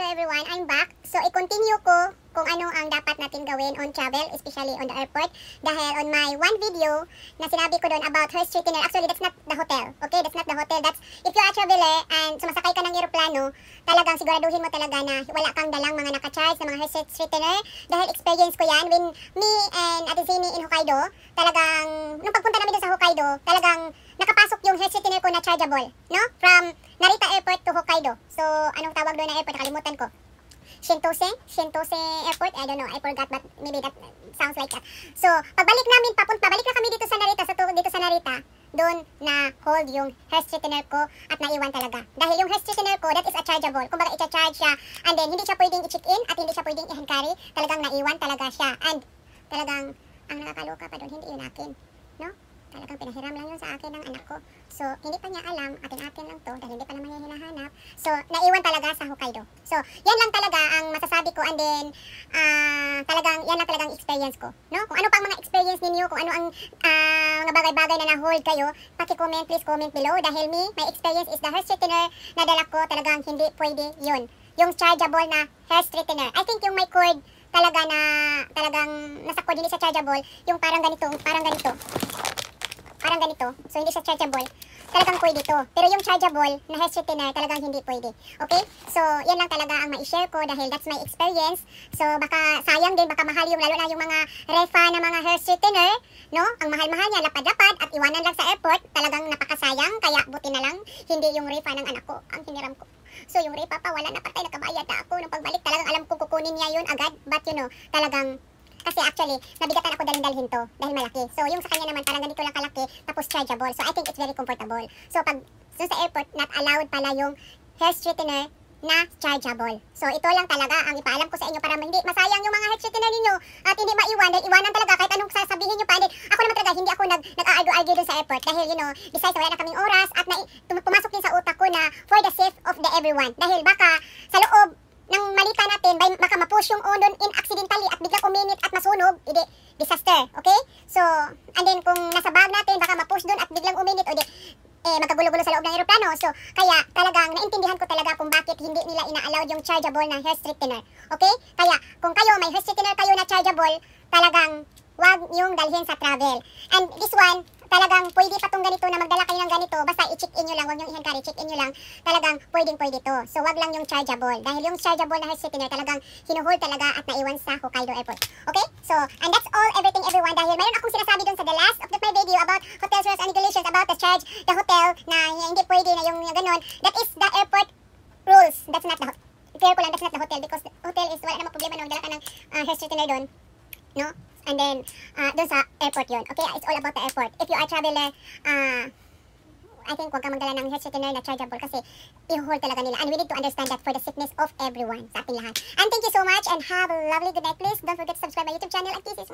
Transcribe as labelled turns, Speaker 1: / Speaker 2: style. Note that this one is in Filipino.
Speaker 1: Hello everyone, I'm back. So i-continue ko kung ano ang dapat natin gawin on travel, especially on the airport. Dahil on my one video na sinabi ko doon about her straightener, actually that's not the hotel. Okay, that's not the hotel. That's if you are a traveler and sumasakay ka ng eroplano, talagang siguraduhin mo talaga na wala kang dalang mga naka-charge na mga hair straightener. Dahil experience ko yan when me and Ate Zini in Hokkaido, talagang nung pagpunta namin doon sa Hokkaido, talagang nakapasok yung hair straightener ko na chargeable, no? From Narita Airport to Hokkaido. So, anong tawag doon na airport? Nakalimutan ko. Shintose Airport? I don't know. I forgot, but maybe that sounds like that. So, pabalik na kami dito sa Narita, doon na hold yung hair straightener ko at naiwan talaga. Dahil yung hair straightener ko, that is a chargeable. Kumbaga, i-charge siya and then hindi siya pwedeng i-check-in at hindi siya pwedeng i-hand carry. Talagang naiwan talaga siya. And talagang, ang nakakaloka pa doon, hindi yun akin. No? Talagang pinahiram lang yun sa akin ng anak ko. So, hindi pa niya alam, atin-atin lang to, dahil hindi pa naman niya hinahanap. So, naiwan talaga sa Hokkaido. So, yan lang talaga ang masasabi ko and then, yan lang talagang experience ko. No? Kung ano pang mga experience ninyo, kung ano ang mga bagay-bagay na na-hold kayo, paki-comment, please comment below. Dahil my experience is the hair straightener na dala ko, talagang hindi pwede yun. Yung chargeable na hair straightener. I think yung may cord talaga na, talagang nasa cord, hindi sa chargeable, yung parang ganito. So, hindi siya chargeable. Talagang pwede to. Pero yung chargeable na hair straightener, talagang hindi pwede. Okay? So, yan lang talaga ang ma-share ko dahil that's my experience. So, baka sayang din, baka mahal yung, lalo na yung mga refa na mga hair straightener, no? Ang mahal-mahal niya, lapad-lapad at iwanan lang sa airport. Talagang napakasayang, kaya buti na lang, hindi yung refa ng anak ko ang hiniram ko. So, yung refa pa, wala na patay, nakabayad na ako. Nung pagbalik, talagang alam ko kukunin niya yun agad. But you know, talagang kasi actually, nabigatan ako dalhin-dalhin to dahil malaki. So, yung sa kanya naman parang ganito lang kalaki, tapos chargeable. So, I think it's very comfortable. So, pag sa airport, not allowed pala yung hair straightener na chargeable. So, ito lang talaga ang ipaalam ko sa inyo para hindi masayang yung mga hair straightener ninyo at hindi maiwan. Dahil iwanan talaga kahit anong sasabihin nyo pa. And ako naman talaga, hindi ako nag-argue dun sa airport. Dahil, you know, besides wala na kaming oras at pumasok din sa utak ko na for the sake of the everyone. Dahil baka sa loob nang malita natin, baka ma-push yung on in accidentally at biglang uminit at masunog, disaster, okay? So, and then kung nasa bag natin, baka ma-push doon at biglang uminit, magkagulo-gulo sa loob ng aeroplano. So, kaya talagang naintindihan ko talaga kung bakit hindi nila ina-allowed yung chargeable na hair straightener, okay? Kaya, kung kayo, may hair straightener kayo na chargeable, talagang wag yung dalhin sa travel. And this one, talagang pwede pa tong ganito na magdala kayo ng ganito, basta i-check-in nyo lang, wag nyo i-hand carry, check-in nyo lang, talagang pwede to. So, wag lang yung chargeable. Dahil yung chargeable na hair straightener, talagang hinuhold talaga at naiwan sa Hokkaido Airport. Okay? So, and that's all, everything, everyone. Dahil mayroon akong sinasabi dun sa the last of my video about hotels, rules, and regulations, about the charge, the hotel, na hindi pwede na yung ganon. That is the airport rules. That's not the hotel. Clear ko lang, that's not the hotel because the hotel is, wala namang problema na magdala ka ng hair straightener dun. No? And then, dun sa airport yun. Okay, it's all about the airport. If you are traveler, I think huwag kang magdala ng hair straightener na chargeable kasi i-hold talaga nila. And we need to understand that for the safeness of everyone, sa ating lahat. And thank you so much and have a lovely good night, please. Don't forget to subscribe my YouTube channel. Like this is